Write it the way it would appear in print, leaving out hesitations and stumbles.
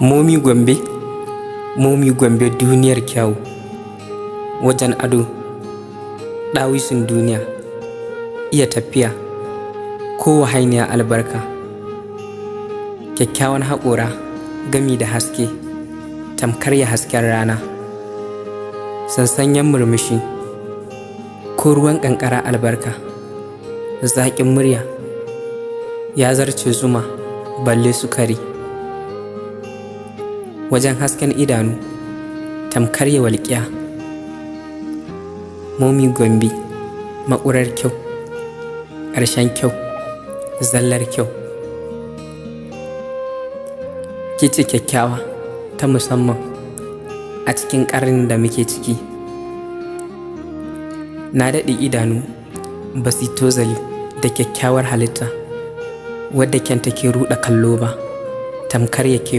Momi Gombe, Momi Gombe duniyar kyawu, wajen ado, ɗawisun duniya, iya tafiya, ko wahainiya albarka, kyakkyawan haƙora gami da haske, tamkar ya hasken rana, sansanyen murmushi, ko ruwan ƙanƙara albarka, zaƙin murya, ya zarce zuma balle sukari, wajen hasken idanu tamkar ya walƙiya. Momi Gombe, maƙurar kyau, ƙarshen kyau, zallar kyau. Kice kyakkyawa ta musamman a cikin ƙarnin da muke ciki. Na daɗe idanu ba su tozali da kyakkyawar halitta wadda kyanta ke ruɗa kallo ba, tamkar yake